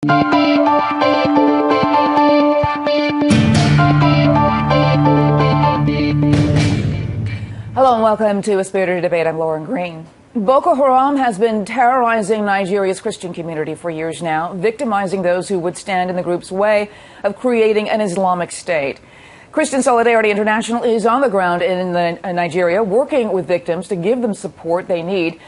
Hello and welcome to A Spirited Debate. I'm Lauren Green. Boko Haram has been terrorizing Nigeria's Christian community for years now, victimizing those who would stand in the group's way of creating an Islamic state. Christian Solidarity International is on the ground in Nigeria, working with victims to give them support they need.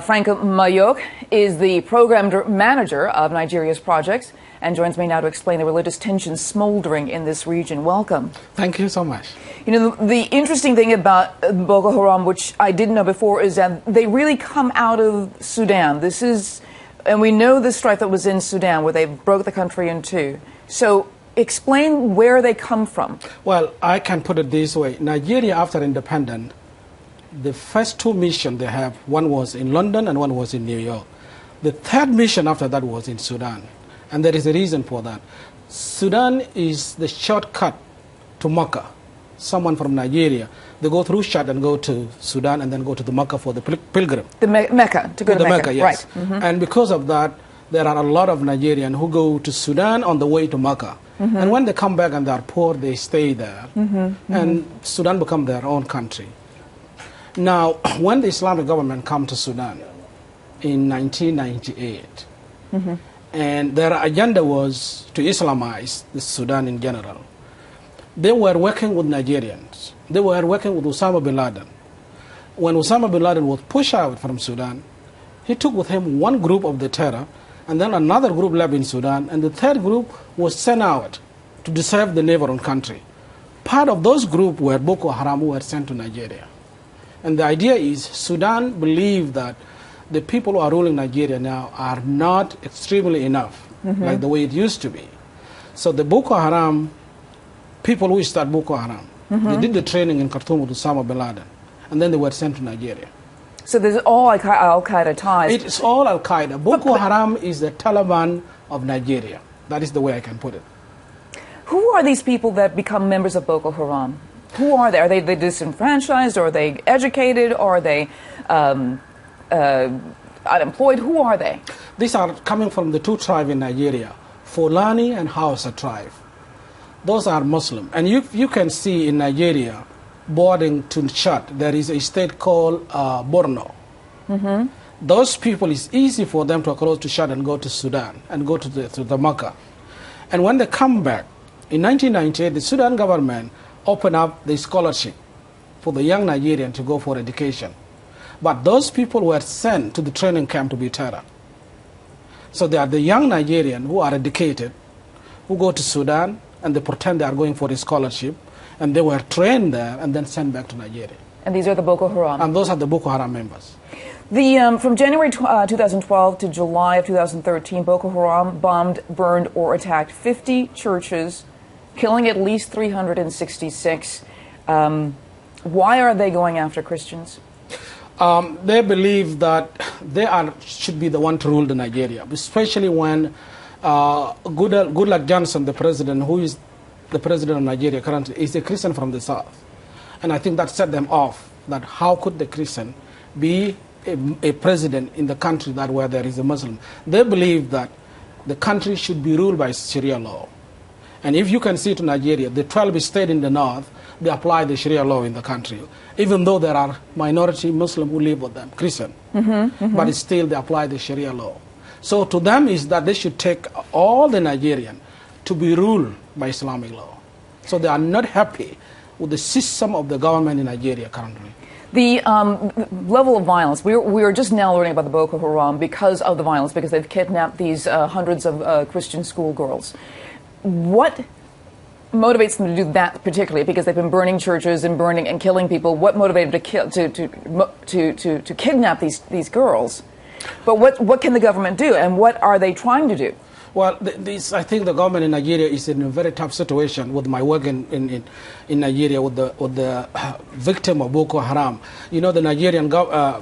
Frank Mayok is the program manager of Nigeria's projects and joins me now to explain the religious tensions smoldering in this region. Welcome. Thank you so much. You know, the interesting thing about Boko Haram, which I didn't know before, is that they really come out of Sudan. And we know the strife that was in Sudan, where they broke the country in two. So explain where they come from. Well, I can put it this way. Nigeria, after independence, the first two missions they have, one was in London and one was in New York. The third mission after that was in Sudan. And there is a reason for that. Sudan is the shortcut to Mecca. Someone from Nigeria, they go through Chad and go to Sudan and then go to the Mecca for the pilgrim. The Mecca, to go to Mecca, yes. Right. Mm-hmm. And because of that, there are a lot of Nigerians who go to Sudan on the way to Mecca. Mm-hmm. And when they come back and they are poor, they stay there. Mm-hmm. And Sudan become their own country. Now, when the Islamic government came to Sudan in 1998, and their agenda was to Islamize the Sudan in general, they were working with Nigerians. They were working with Osama bin Laden. When Osama bin Laden was pushed out from Sudan, he took with him one group of the terror, and then another group left in Sudan, and the third group was sent out to disturb the neighboring country. Part of those groups were Boko Haram, who were sent to Nigeria. And the idea is Sudan believed that the people who are ruling Nigeria now are not extremely enough, like the way it used to be. So the Boko Haram, people who start Boko Haram, they did the training in Khartoum with Osama bin Laden, and then they were sent to Nigeria. So there's all Al-Qaeda ties. It's all Al-Qaeda. Boko Haram is the Taliban of Nigeria. That is the way I can put it. Who are these people that become members of Boko Haram? Who are they? Are they disenfranchised? Or are they educated? Or are they unemployed? Who are they? These are coming from the two tribes in Nigeria, Fulani and Hausa tribe. Those are Muslim. And you can see in Nigeria, bordering to Chad, there is a state called Borno. Those people, it's easy for them to cross to Chad and go to Sudan and go to the Mecca. And when they come back, in 1998, the Sudan government opened up the scholarship for the young Nigerian to go for education. But those people were sent to the training camp to be terror. So they are the young Nigerian who are educated, who go to Sudan, and they pretend they are going for a scholarship, and they were trained there and then sent back to Nigeria. And these are the Boko Haram? And those are the Boko Haram members. From January 2012 to July of 2013, Boko Haram bombed, burned, or attacked 50 churches, killing at least 366. Why are they going after Christians? They believe that they should be the one to rule the Nigeria, especially when Goodluck Johnson, the president, who is the president of Nigeria currently, is a Christian from the south. And I think that set them off, that how could the Christian be a president in the country where there is a Muslim. They believe that the country should be ruled by Sharia law. And if you can see to Nigeria, the 12 states in the north, they apply the Sharia law in the country, even though there are minority Muslims who live with them, Christian. But still they apply the Sharia law. So to them is that they should take all the Nigerian to be ruled by Islamic law. So they are not happy with the system of the government in Nigeria currently. The level of violence, we are just now learning about the Boko Haram because of the violence, because they've kidnapped these hundreds of Christian schoolgirls. What motivates them to do that particularly? Because they've been burning churches and burning and killing people. What motivated them to kidnap these girls? But what can the government do, and what are they trying to do? Well, I think the government in Nigeria is in a very tough situation. With my work in Nigeria with the victim of Boko Haram, you know, the Nigerian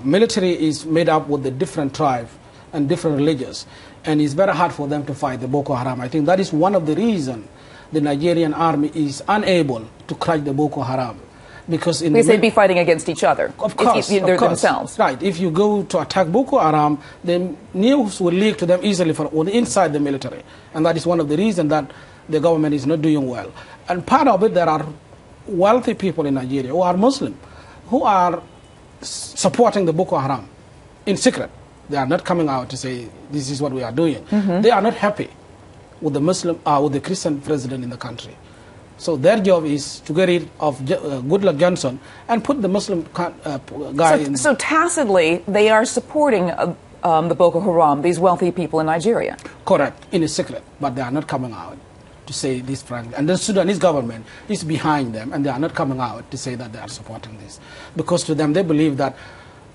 military is made up with the different tribes and different religions, and it's very hard for them to fight the Boko Haram. I think that is one of the reasons the Nigerian army is unable to crush the Boko Haram. Because they'd be fighting against each other. Of course, they're themselves. Right. If you go to attack Boko Haram, the news will leak to them easily from inside the military. And that is one of the reasons that the government is not doing well. And part of it, there are wealthy people in Nigeria who are Muslim, who are supporting the Boko Haram in secret. They are not coming out to say, this is what we are doing. They are not happy with the with the Christian president in the country. So their job is to get rid of Goodluck Johnson and put the Muslim guy in. So tacitly, they are supporting the Boko Haram, these wealthy people in Nigeria. Correct, in a secret, but they are not coming out to say this frankly. And the Sudanese government is behind them, and they are not coming out to say that they are supporting this. Because to them, they believe that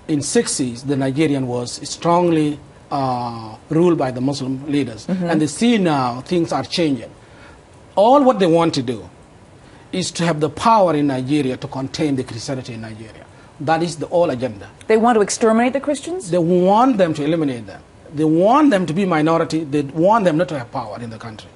in 60s, the Nigerian was strongly ruled by the Muslim leaders. And they see now things are changing. All what they want to do is to have the power in Nigeria to contain the Christianity in Nigeria. That is the whole agenda. They want to exterminate the Christians? They want them to eliminate them. They want them to be minority. They want them not to have power in the country.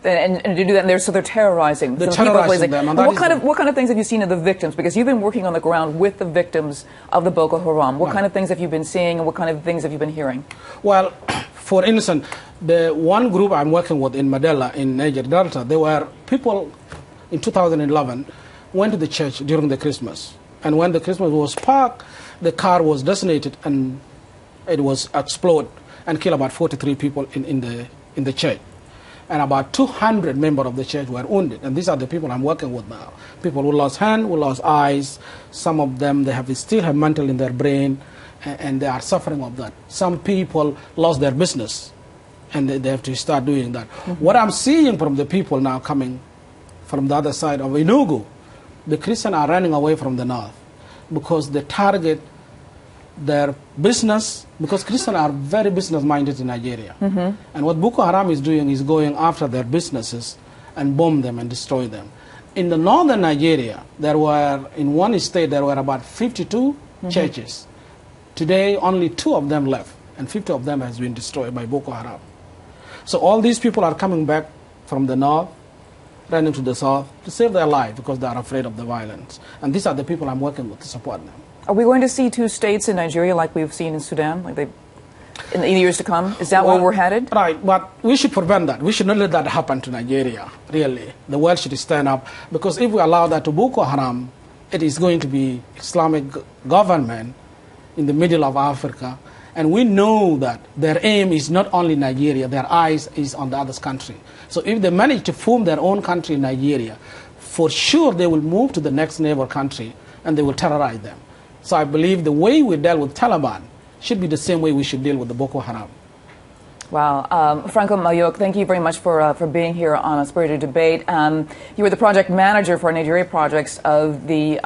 And to do that, they're terrorizing. They're terrorizing them. And what kind of things have you seen of the victims? Because you've been working on the ground with the victims of the Boko Haram. What kind of things have you been seeing, and what kind of things have you been hearing? Well, for instance, the one group I'm working with in Madela, in Niger Delta, there were people in 2011 went to the church during the Christmas. And when the Christmas was parked, the car was detonated and it was exploded and killed about 43 people in the church. And about 200 members of the church were wounded. And these are the people I'm working with now. People who lost hands, who lost eyes. Some of them, still have mental in their brain, and they are suffering of that. Some people lost their business, and they have to start doing that. What I'm seeing from the people now coming from the other side of Enugu, the Christians are running away from the north because they target their business, because Christians are very business-minded in Nigeria. And what Boko Haram is doing is going after their businesses and bomb them and destroy them. In the northern Nigeria, in one state, there were about 52 churches. Today, only 2 of them left, and 50 of them has been destroyed by Boko Haram. So all these people are coming back from the north, running to the south to save their life because they are afraid of the violence. And these are the people I'm working with to support them. Are we going to see 2 states in Nigeria like we've seen in Sudan, in the years to come? Is that where we're headed? Right, but we should prevent that. We should not let that happen to Nigeria, really. The world should stand up, because if we allow that to Boko Haram, it is going to be Islamic government in the middle of Africa. And we know that their aim is not only Nigeria, their eyes is on the other country. So if they manage to form their own country in Nigeria, for sure they will move to the next neighbor country and they will terrorize them. So I believe the way we dealt with Taliban should be the same way we should deal with the Boko Haram. Wow. Franco Mayok, thank you very much for being here on A Spirited Debate. You were the project manager for Nigeria projects of the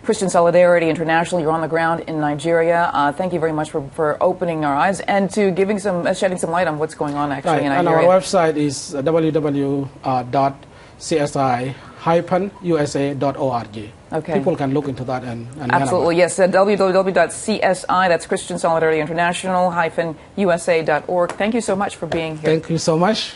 Christian Solidarity International. You're on the ground in Nigeria. Thank you very much for opening our eyes and to shedding some light on what's going on actually in Nigeria. And our website is www.csi-usa.org. Okay. People can look into that and absolutely, yes. www.CSI, that's Christian Solidarity International, -USA.org. Thank you so much for being here. Thank you so much.